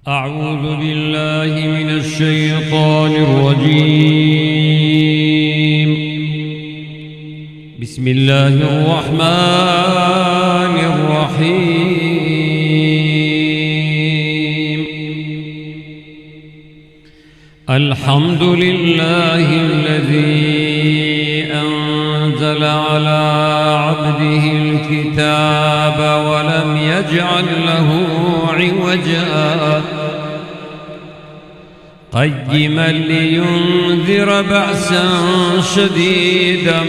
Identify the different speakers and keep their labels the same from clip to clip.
Speaker 1: أعوذ بالله من الشيطان الرجيم. بسم الله الرحمن الرحيم. الحمد لله الذي أنزل على عبده الكتاب ولم يجعل له عوجا قيما لينذر بأسا شديدا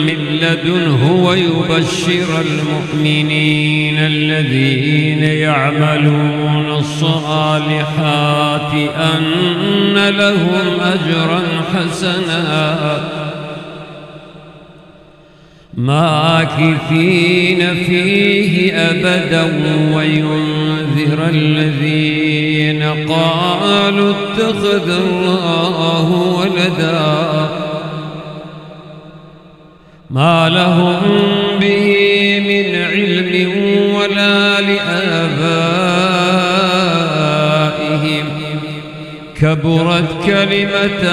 Speaker 1: من لدنه ويبشر المؤمنين الذين يعملون الصالحات أن لهم أجرا حسنا ماكثين فيه أبدا وينذر الذين قالوا اتخذ الله ولدا ما لهم به من علم ولا لآبائهم كبرت كلمة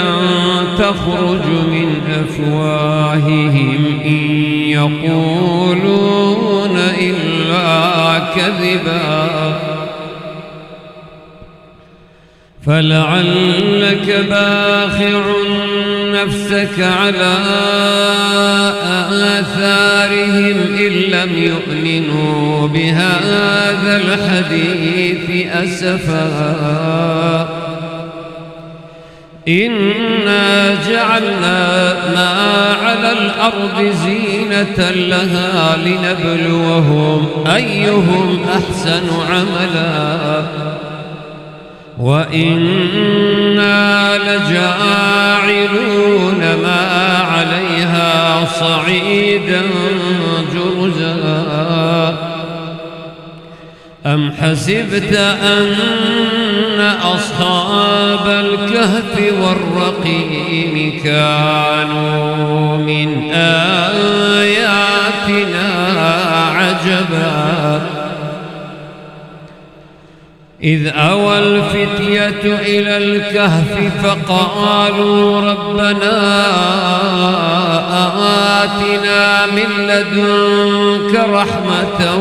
Speaker 1: تخرج من أفواههم إن يقولون إلا كذبا فلعلك باخع نفسك على آثارهم إن لم يؤمنوا بهذا الحديث أسفا إنا جعلنا ما على الأرض زينة لها لنبلوهم أيهم أحسن عملا وإنا لجاعلون ما عليها صعيدا جرزا أم حسبت أن أصحاب الكهف والرقيم كانوا من آياتنا عجبا إذ أوى الفتية إلى الكهف فقالوا ربنا آتنا من لدنك رحمة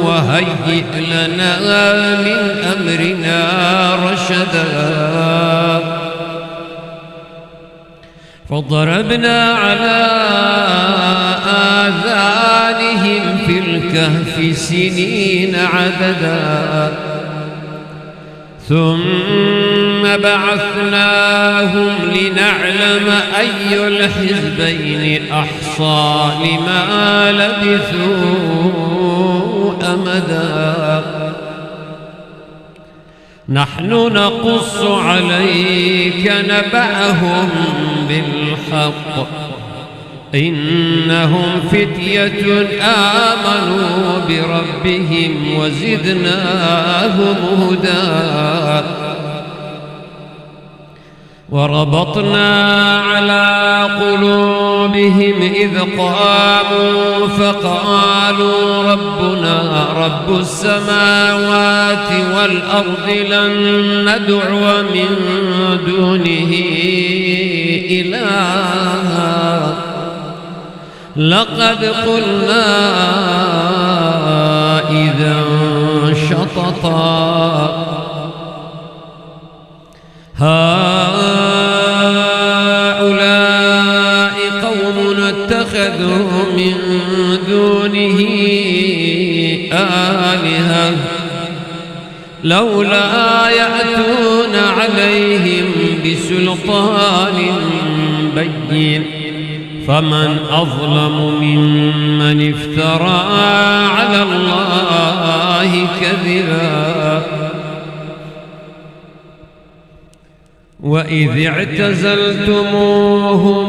Speaker 1: وهيئ لنا من أمرنا رشدا فضربنا على آذانهم في الكهف سنين عددا ثم بعثناهم لنعلم أي الحزبين أحصى لما لبثوا أمدا نحن نقص عليك نبأهم بالحق إنهم فتية آمنوا بربهم وزدناهم هدى وربطنا على قلوبهم إذ قاموا فقالوا ربنا رب السماوات والأرض لن ندعو من دونه إلها لقد قلنا إذا شططا هؤلاء قوم اتخذوا من دونه آلهة لولا يأتون عليهم بسلطان بين فمن أظلم ممن افترى على الله كذبا وإذ اعتزلتموهم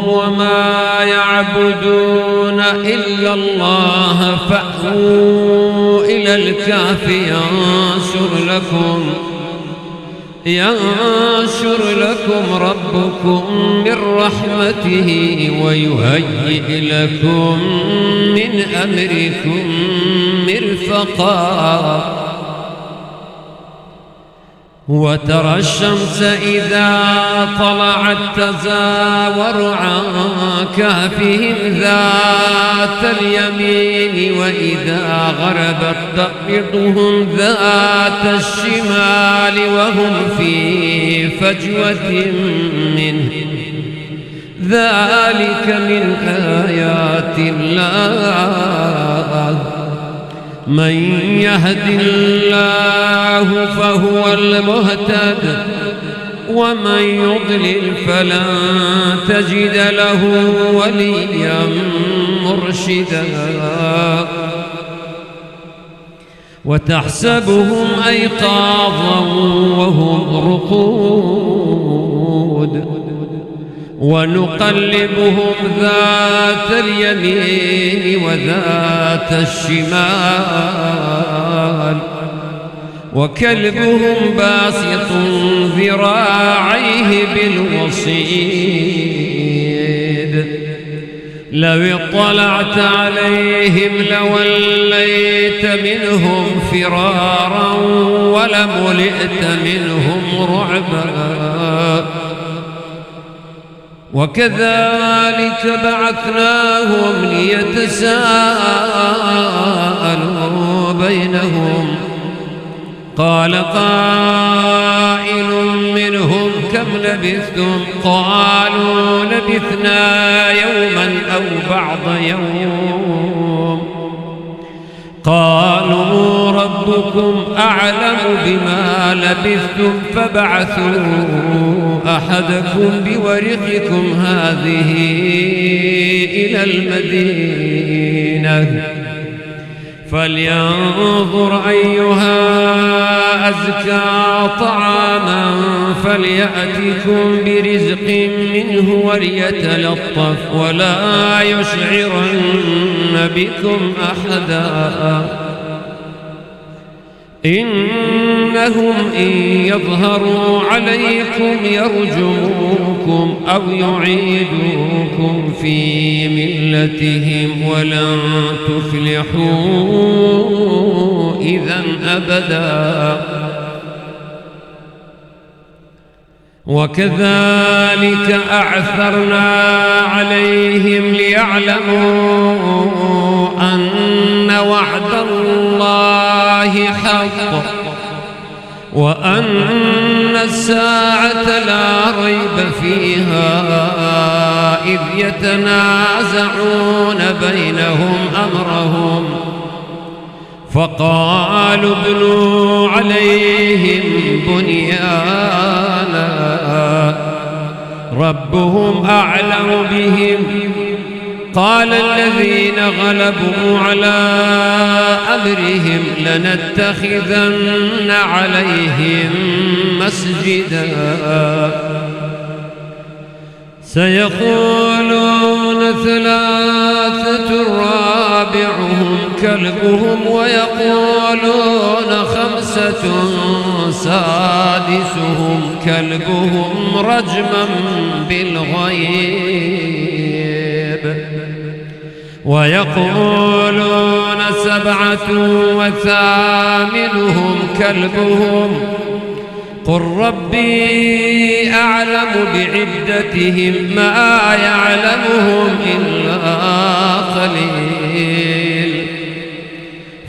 Speaker 1: وما يعبدون إلا الله فأووا إلى الكهف ينشر لكم ربكم من رحمته ويهيئ لكم من أمركم مرفقا وترى الشمس إذا طلعت تزاور عن كهفهم ذات اليمين وإذا غربت تقرضهم ذات الشمال وهم في فجوة منه ذلك من آيات الله من يهد الله فهو المهتد ومن يضلل فلن تجد له وليا مرشدا وتحسبهم أيقاظا وهم رقود ونقلبهم ذات اليمين وذات الشمال وكلبهم باسط ذراعيه بالوصيد لو اطلعت عليهم لوليت منهم فرارا ولملئت منهم رعبا وكذلك بعثناهم ليتساءلوا بينهم قال قائل منهم كم لبثتم قالوا لبثنا يوما أو بعض يوم قالوا ربكم أعلم بما لبثتم فابعثوا أحدكم بورقكم هذه إلى المدينة فلينظر أيها أزكى طعاما فليأتكم برزق منه وليتلطف ولا يشعرن بكم أحدا إنهم إن يظهروا عليكم يرجموكم أو يعيدوكم في ملتهم ولن تفلحوا إذا أبدا وكذلك أعثرنا عليهم ليعلموا أن وعد الله حق وأن الساعة لا ريب فيها إذ يتنازعون بينهم أمرهم فقالوا ابنوا عليهم بنيانا ربهم أعلم بهم قال الذين غلبوا على أمرهم لنتخذن عليهم مسجدا سيقولون ثلاثة رابعهم كلبهم ويقولون خمسة سادسهم كلبهم رجما بالغيب ويقولون سبعة وثامنهم كلبهم قل ربي أعلم بعدتهم ما يعلمهم إلا قليل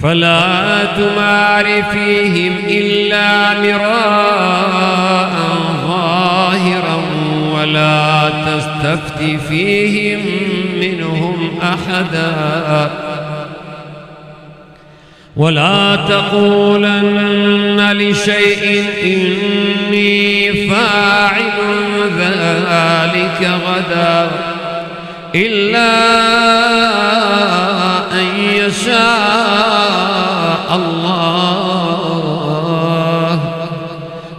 Speaker 1: فلا تمار فيهم إلا مراء ظاهرا ولا تستفت فيهم منهم أحدا ولا تقولن لشيء إني فاعل ذلك غدا إلا أن يشاء الله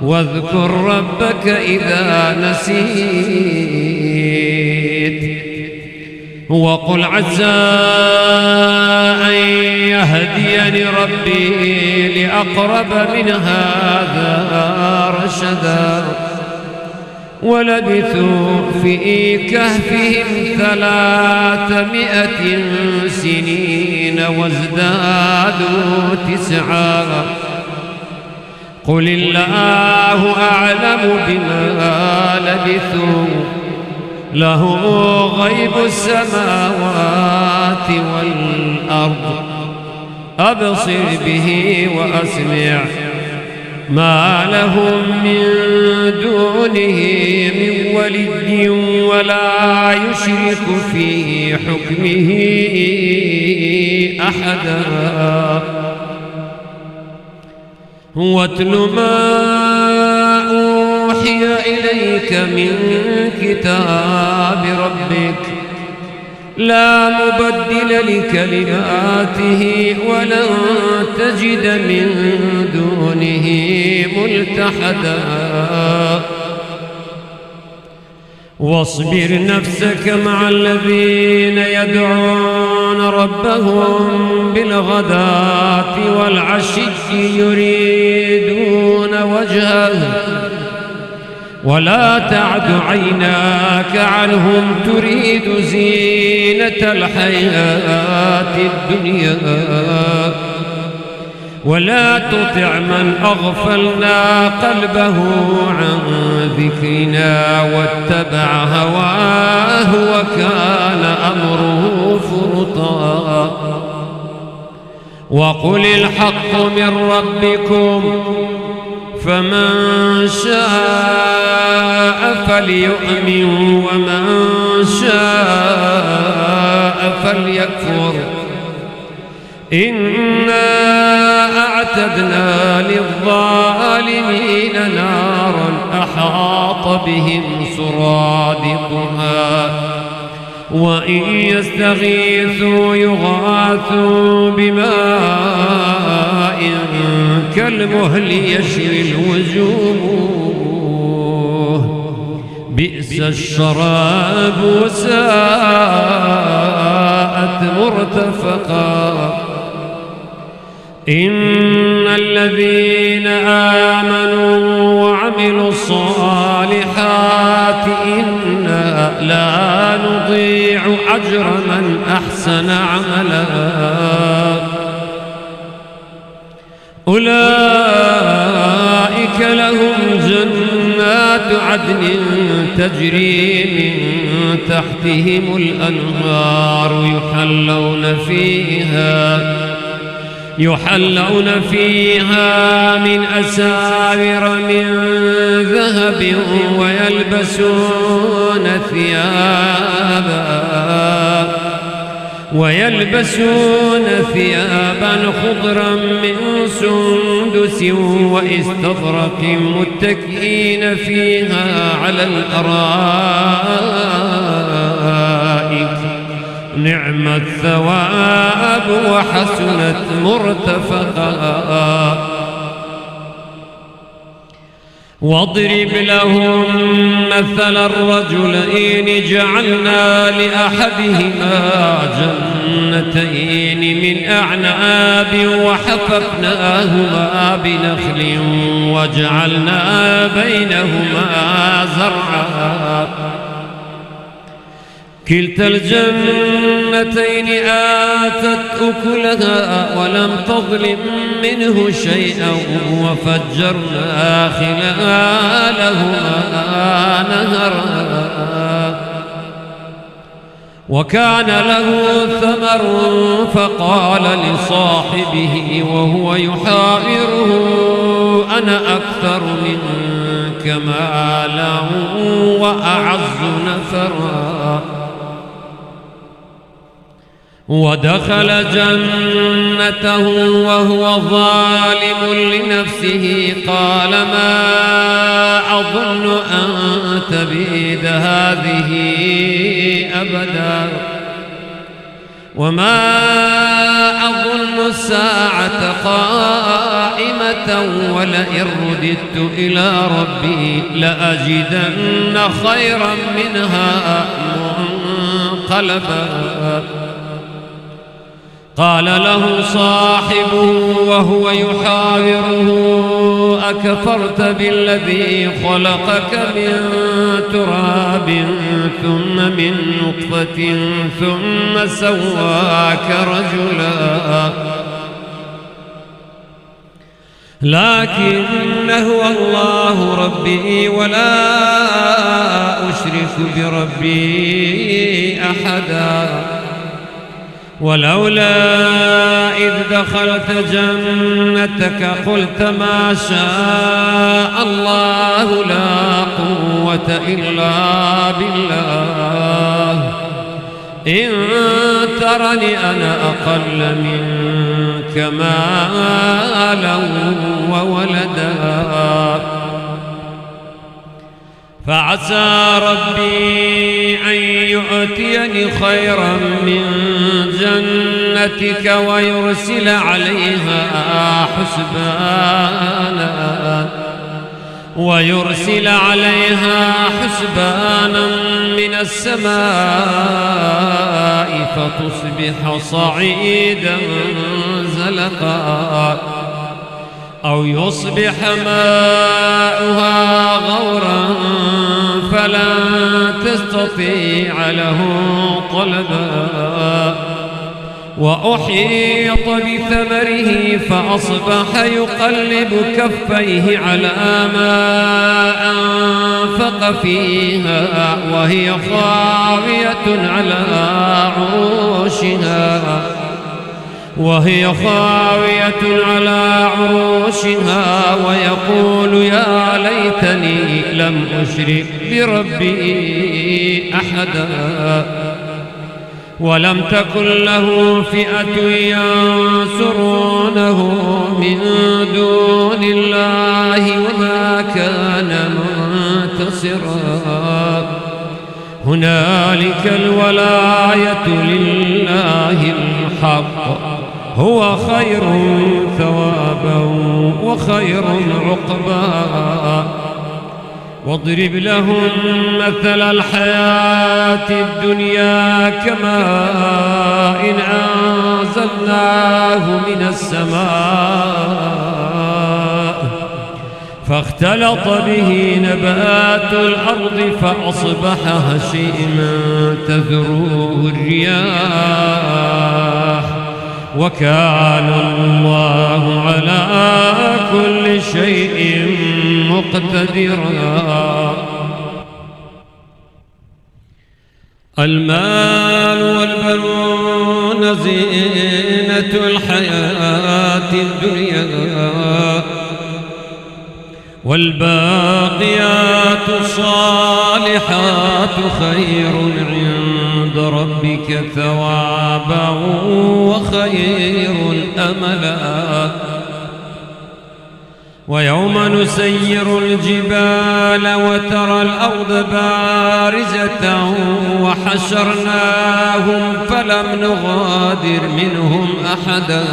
Speaker 1: واذكر ربك إذا نسيت وقل عسى أن يهديني ربي لأقرب من هذا رشدا ولبثوا في كهفهم 300 سنين وازدادوا 9 قل الله أعلم بما لبثوا له غيب السماوات والأرض أبصر به وأسمع ما لهم من دونه من ولي ولا يشرك في حكمه أحدا واتل ما أوحي إليك من كتاب ربك لا مبدل لكلماته ولن تجد من دونه ملتحدا واصبر نفسك مع الذين يدعون ربهم بالغداة والعشي يريدون وجهه ولا تعد عيناك عنهم تريد زينة الحياة الدنيا ولا تطع من أغفلنا قلبه عن ذكرنا واتبع هواه وكان أمره فرطا وقل الحق من ربكم فمن شاء فليؤمن ومن شاء فليكفر إنا أعتدنا للظالمين نارا أحاط بهم سرادقها وإن يستغيثوا يغاثوا بماء كالمهل يشوي الوجوه بئس الشراب وساءت مرتفقا إن الذين آمنوا وعملوا الصالحات إنا لا نضيع أجر من أحسن عملا أولئك لهم جنات عدن تجري من تحتهم الأنهار يحلون فيها من أساور من ذهب ويلبسون ثيابا خضرا من سندس واستبرق متكئين فيها على الأرائك نعم الثواب وحسنت مرتفقا واضرب لهم مثل الرجلين جعلنا لأحدهما جنتين من أعناب وحففناهما بنخل وجعلنا بينهما زرعا كلتا الجنتين آتت أكلها ولم تظلم منه شيئا وفجرنا خلالهما نهرا وكان له ثمر فقال لصاحبه وهو يحاوره أنا أكثر منك مالا وأعز نفرا ودخل جنته وهو ظالم لنفسه قال ما أظن أن تبيد هذه أبدا وما أظن الساعة قائمة ولئن رددت إلى ربي لأجدن خيرا منها منقلبا قال له صاحبه وهو يحاوره أكفرت بالذي خلقك من تراب ثم من نطفة ثم سواك رجلا لكن هو الله ربي ولا أشرك بربي أحدا ولولا إذ دخلت جنتك قلت ما شاء الله لا قوة إلا بالله إن ترني أنا أقل منك مالا وولدا فعسى ربي أن يؤتيني خيرا من جنتك ويرسل عليها حسبانا من السماء فتصبح صعيدا زلقا أو يصبح ماؤها غورا فلن تستطيع له طلبا وأحيط بثمره فأصبح يقلب كفيه على ما أنفق فيها وهي خاوية على عروشها ويقول يا ليتني لم أشرك بربي أحدا ولم تكن له فئة ينصرونه من دون الله وما كان منتصرا هنالك الولاية لله الحق هو خير ثوابا وخير عقبا واضرب لهم مثل الحياة الدنيا كماء إن أنزلناه من السماء فاختلط به نبات الأرض فأصبح هشيما تذروه الرياح وكان الله على كل شيء مقتدرا المال والبنون زينة الحياة الدنيا والباقيات الصالحات خير عند ربك ثوابا وخير أملا ويوم نسير الجبال وترى الأرض بارزة وحشرناهم فلم نغادر منهم أحدا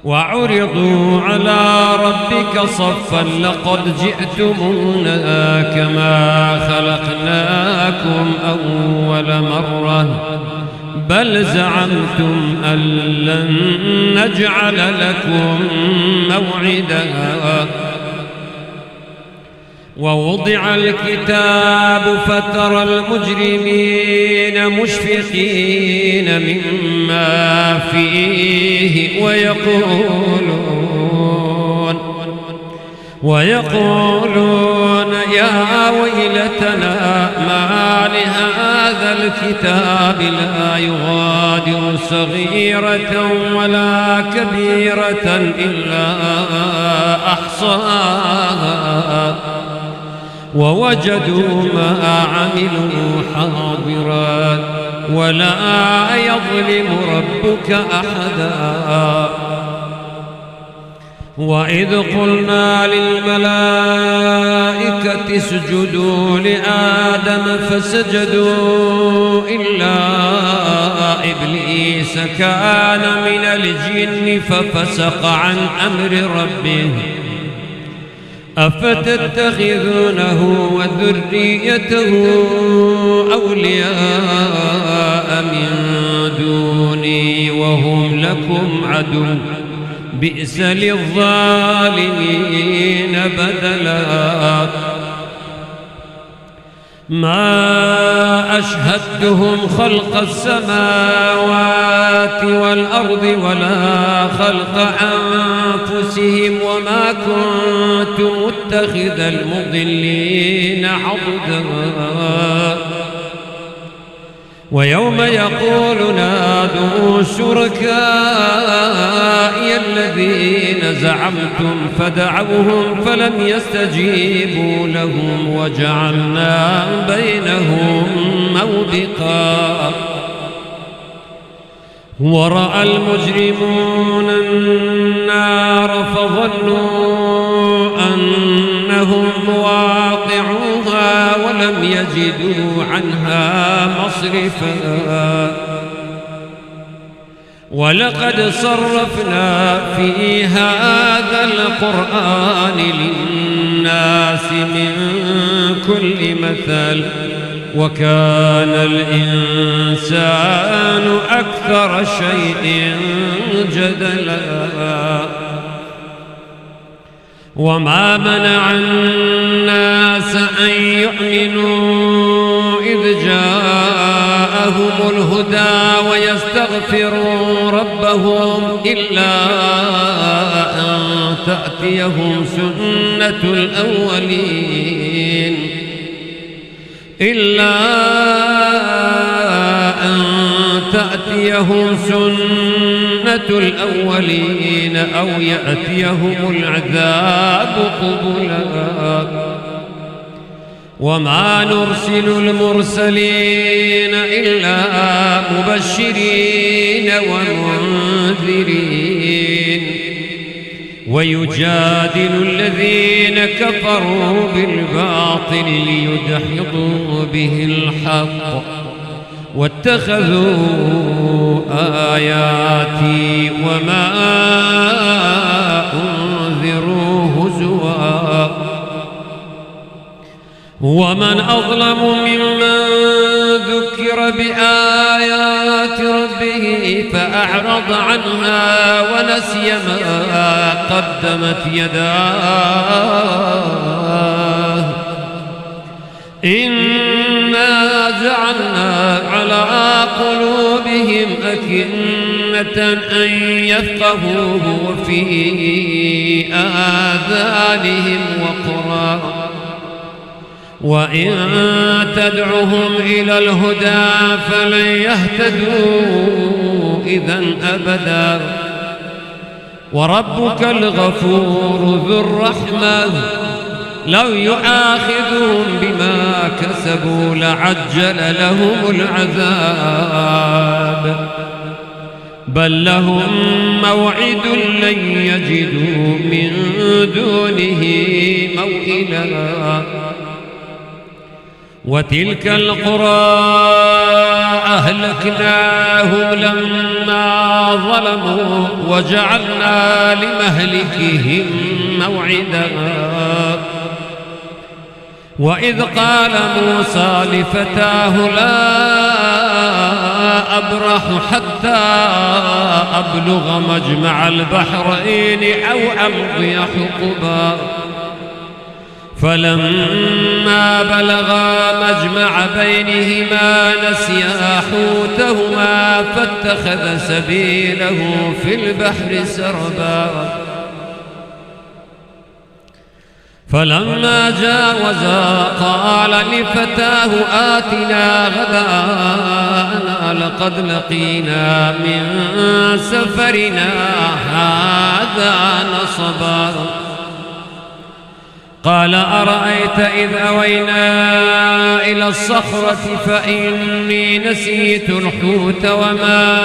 Speaker 1: وعرضوا على ربك صفا لقد جئتمونا كما خلقناكم أول مرة بل زعمتم أن لن نجعل لكم موعدا ووضع الكتاب فترى المجرمين مشفقين مما فيه ويقولون يا ويلتنا ما لهذا الكتاب لا يغادر صغيرة ولا كبيرة إلا أحصاها ووجدوا ما عملوا حاضرا ولا يظلم ربك أحدا وإذ قلنا للملائكة اسجدوا لآدم فسجدوا إلا إبليس كان من الجن ففسق عن أمر ربه أفتتخذونه وذريته أولياء من دوني وهم لكم عدو بئس للظالمين بدلا ما أشهدتهم خلق السماوات والأرض ولا خلق أنفسهم وما كنت متخذ المضلين عضدا ويوم يقول نادوا شركائي الذين زعمتم فدعوهم فلم يستجيبوا لهم وجعلنا بينهم موبقا ورأى المجرمون النار فظنوا أنهم واقعوها ولم يجدوا عنها مصرفا ولقد صرفنا في هذا القرآن للناس من كل مثل وكان الإنسان أكثر شيء جدلا وما منع الناس أن يؤمنوا إذ جاءهم الهدى ويستغفروا ربهم إلا أن تأتيهم سنة الأولين أو يأتيهم العذاب قبلا وما نرسل المرسلين إلا مبشرين ومنذرين ويجادل الذين كفروا بالباطل ليدحضوا به الحق واتخذوا آياتي وما أنذروا هزوا ومن أظلم ممن ذكر بآيات ربه فأعرض عنها ونسي ما قدمت يداه إنا جعلنا على قلوبهم أكنة أن يفقهوه وفي آذانهم وقرا وإن تدعهم إلى الهدى فلن يهتدوا إذن أبدا وربك الغفور ذو الرحمة لو يؤاخذهم بما كسبوا لعجل لهم العذاب بل لهم موعد لن يجدوا من دونه موئلا وتلك القرى أهلكناهم لما ظلموا وجعلنا لمهلكهم موعدا وإذ قال موسى لفتاه لا أبرح حتى أبلغ مجمع البحرين أو أمضي حقبا فلما بلغا مجمع بينهما نسيا حوتهما فاتخذ سبيله في البحر سربا فلما جاوزا قال لفتاه آتنا غداءنا لقد لقينا من سفرنا هذا نصبا قال أرأيت إذ أوينا إلى الصخرة فإني نسيت الحوت وما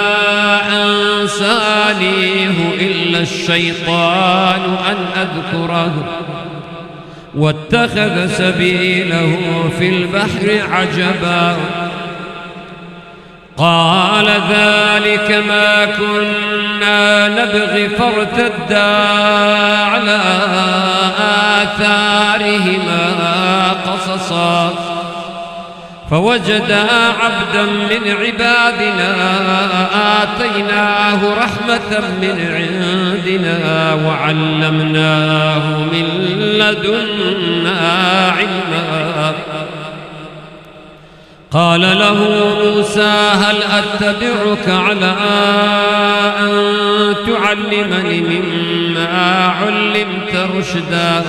Speaker 1: أنسانيه إلا الشيطان أن أذكره واتخذ سبيله في البحر عجبا قال ذلك ما كنا نبغي فارتدا على آثارهما قصصا فوجدا عبدا من عبادنا آتيناه رحمة من عندنا وعلمناه من لدنا علما قال له موسى هل أتبعك على أن تعلمني مما علمت رشدا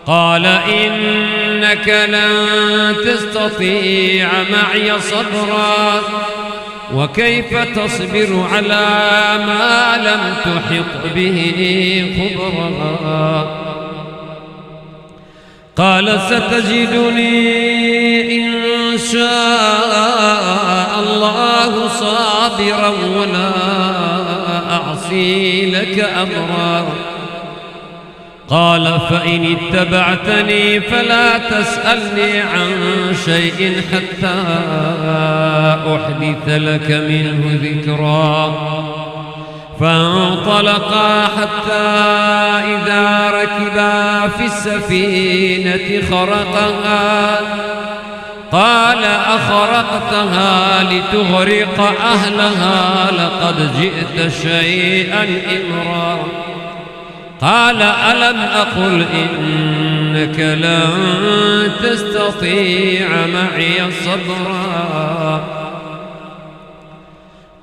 Speaker 1: قال إنك لن تستطيع معي صبرا وكيف تصبر على ما لم تحط به خبرا قال ستجدني إن شاء الله صابرا ولا أعصي لك أمرا قال فإن اتبعتني فلا تسألني عن شيء حتى أحدث لك منه ذكرا فانطلقا حتى إذا ركبا في السفينة خرقها قال أخرقتها لتغرق أهلها لقد جئت شيئا إمرا قال ألم أقل إنك لن تستطيع معي صبرا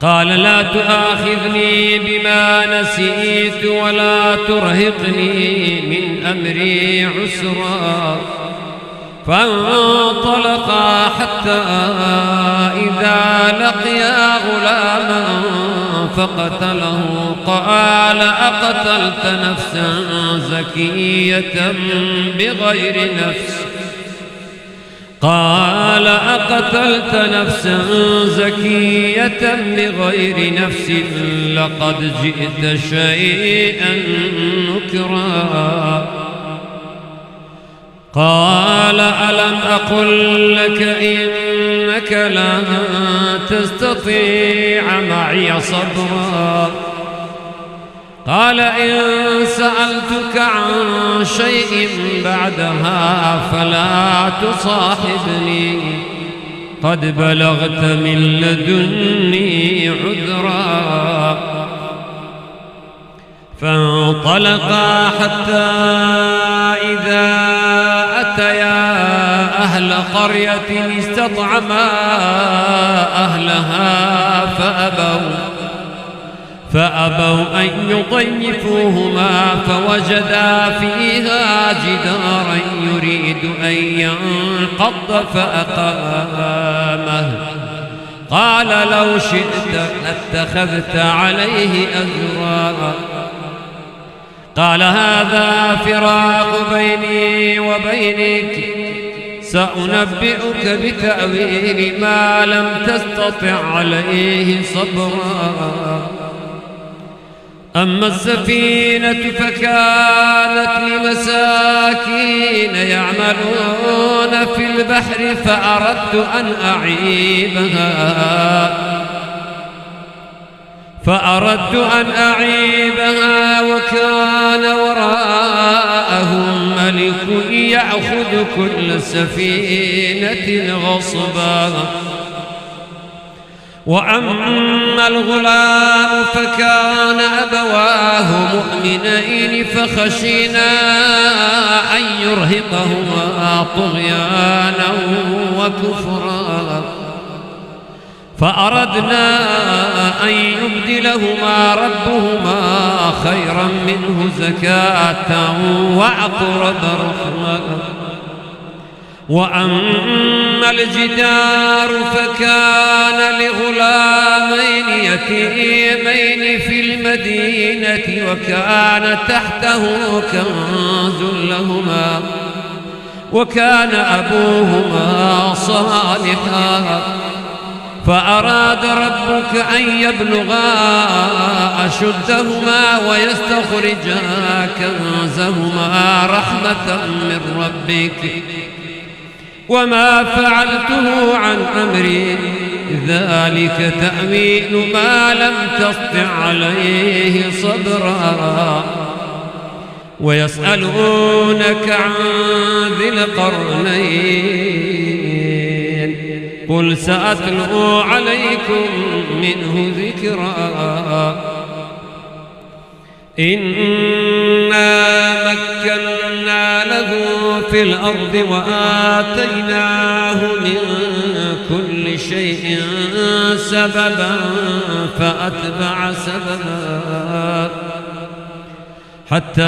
Speaker 1: قال لا تؤاخذني بما نسيت ولا ترهقني من أمري عسرا فانطلقا حتى إذا لقيا غلاما فقتله قال أقتلت نفسا زكية بغير نفس قال أقتلت نفسا زكية بغير نفس لقد جئت شيئا نكرا قال ألم أقل لك إنك لن تستطيع معي صبرا قال إن سألتك عن شيء بعدها فلا تصاحبني قد بلغت من لدني عذرا فانطلقا حتى إذا أتيا أهل قرية استطعما أهلها فأبوا أن يضيفوهما فوجدا فيها جدارا يريد أن ينقض فأقامه قال لو شئت لاتخذت عليه أجرا قال هذا فراق بيني وبينك سأنبئك بتأويل ما لم تستطع عليه صبرا أما السفينة فكانت لمساكين يعملون في البحر فأردت أن أعيبها وكان وراءهم ملك يأخذ كل سفينة غصبا وأما الغلام فكان أبواه مؤمنين فخشينا أن يرهقهما طغيانا وكفرا فأردنا أن يبدلهما ربهما خيرا منه زكاة وأقرب رحمة وأما الجدار فكان لغلامين يتيمين في المدينة وكان تحته كنز لهما وكان أبوهما صالحا فأراد ربك أن يبلغا أشدهما ويستخرجا كنزهما رحمة من ربك وما فعلته عن أمري ذلك تأويل ما لم تسطع عليه صبرا ويسألونك عن ذي القرنين قل سأتلو عليكم منه ذكرا إنا مكنا له في في الأرض وآتيناه من كل شيء سببا فأتبع سببا حتى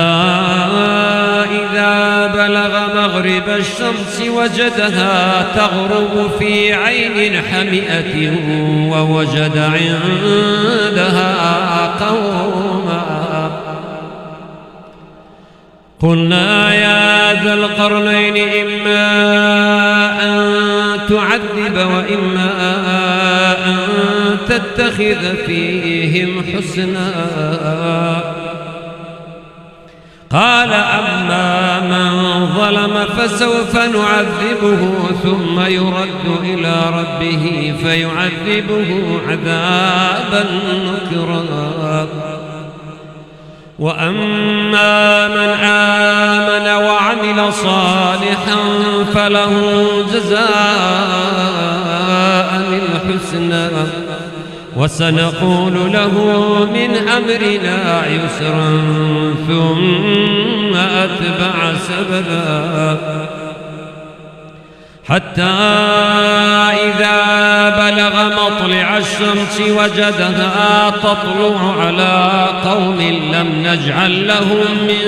Speaker 1: إذا بلغ مغرب الشمس وجدها تغرب في عين حمئة ووجد عندها قوما قلنا يا ذا القرنين إما أن تعذب وإما أن تتخذ فيهم حسنا قال أما من ظلم فسوف نعذبه ثم يرد إلى ربه فيعذبه عذابا نكرا وأما من آمن وعمل صالحا فله جزاء الحسنى وسنقول له من أمرنا يسرا ثم أتبع سببا حتى إذا بلغ مطلع الشمس وجدها تطلع على قوم لم نجعل لهم من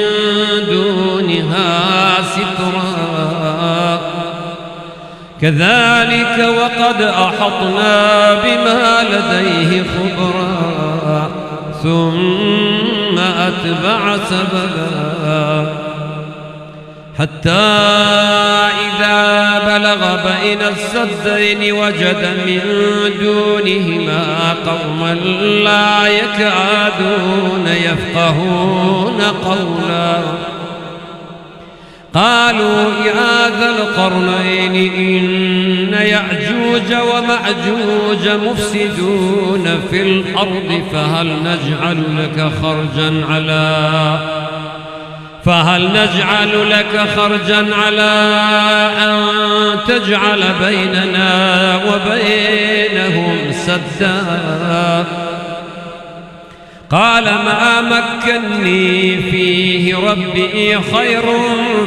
Speaker 1: دونها سترا كذلك وقد أحطنا بما لديه خبرا ثم أتبع سببا حتى إذا بلغ بين السدين وجد من دونهما قوما لا يكادون يفقهون قولا قالوا يا ذا القرنين إن يأجوج ومأجوج مفسدون في الأرض فهل نجعل لك خرجا على أن تجعل بيننا وبينهم سدا قال ما مكني فيه ربي خير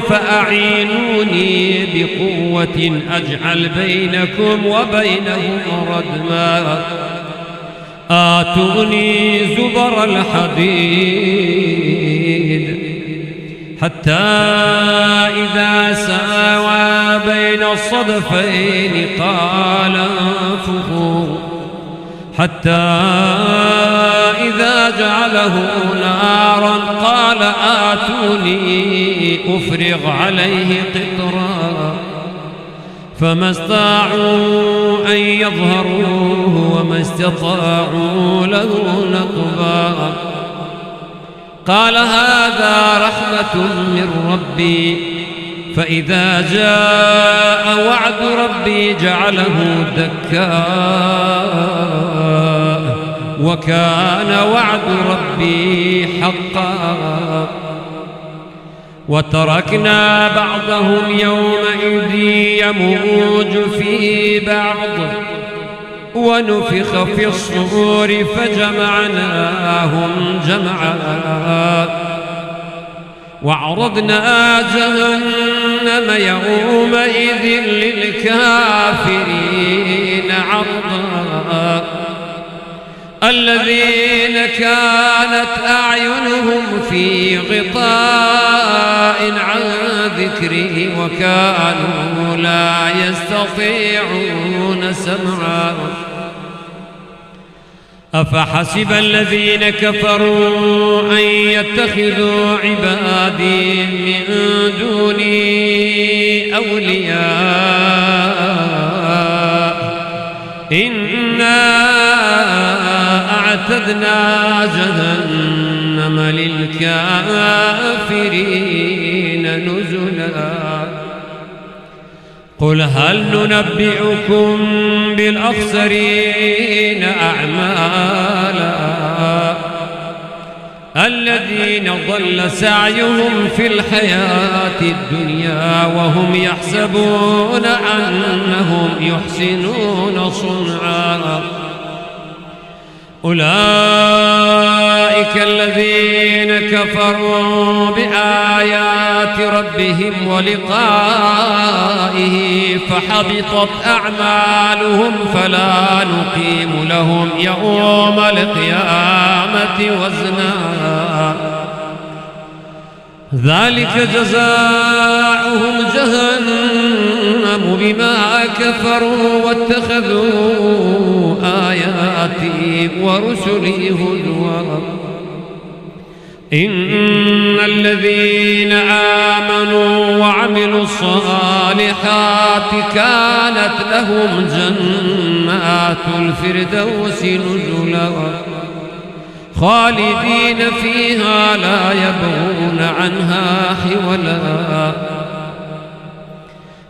Speaker 1: فأعينوني بقوة أجعل بينكم وبينهم ردما آتوني زبر الحديد حتى إذا ساوى بين الصدفين قال انفخوا حتى إذا جعله نارا قال آتوني أفرغ عليه قطرا فما استطاعوا أن يظهروه وما استطاعوا له نقبا قال هذا رحمة من ربي فإذا جاء وعد ربي جعله دكا وكان وعد ربي حقا وتركنا بعضهم يومئذ يموج في بعض ونفخ في الصور فجمعناهم جمعا وعرضنا جهنم يومئذ للكافرين عرضا الذين كانت أعينهم في غطاء عن ذكري وكانوا لا يستطيعون سمعا أفحسب الذين كفروا أن يتخذوا عبادي من دوني أولياء إنا أعتدنا جهنم للكافرين نزلا قل هل ننبئكم بالأخسرين أعمالا الذين ضل سعيهم في الحياة الدنيا وهم يحسبون أنهم يحسنون صنعا أولئك الذين كفروا بآيات لكلمات ربهم ولقائه فحبطت أعمالهم فلا نقيم لهم يوم القيامة وزنا ذلك جزاؤهم جهنم بما كفروا واتخذوا آياتي ورسلي هزوا إن الذين آمنوا وعملوا الصالحات كانت لهم جنات الفردوس نزلا خالدين فيها لا يبغون عنها حولا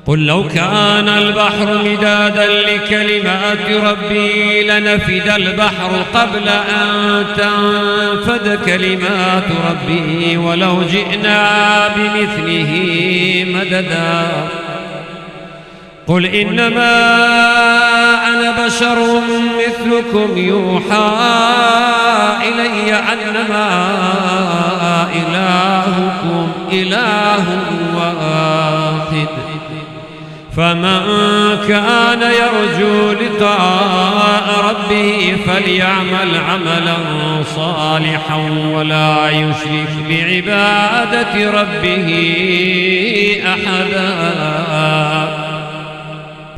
Speaker 1: قل لو كان البحر مدادا لكلمات ربي لنفد البحر قبل أن تنفد كلمات ربي ولو جئنا بمثله مددا قل إنما أنا بشر مثلكم يوحى إلي أنما إلهكم إله واحد فمن كان يرجو لقاء ربه فليعمل عملا صالحا ولا يشرك بعبادة ربه أحدا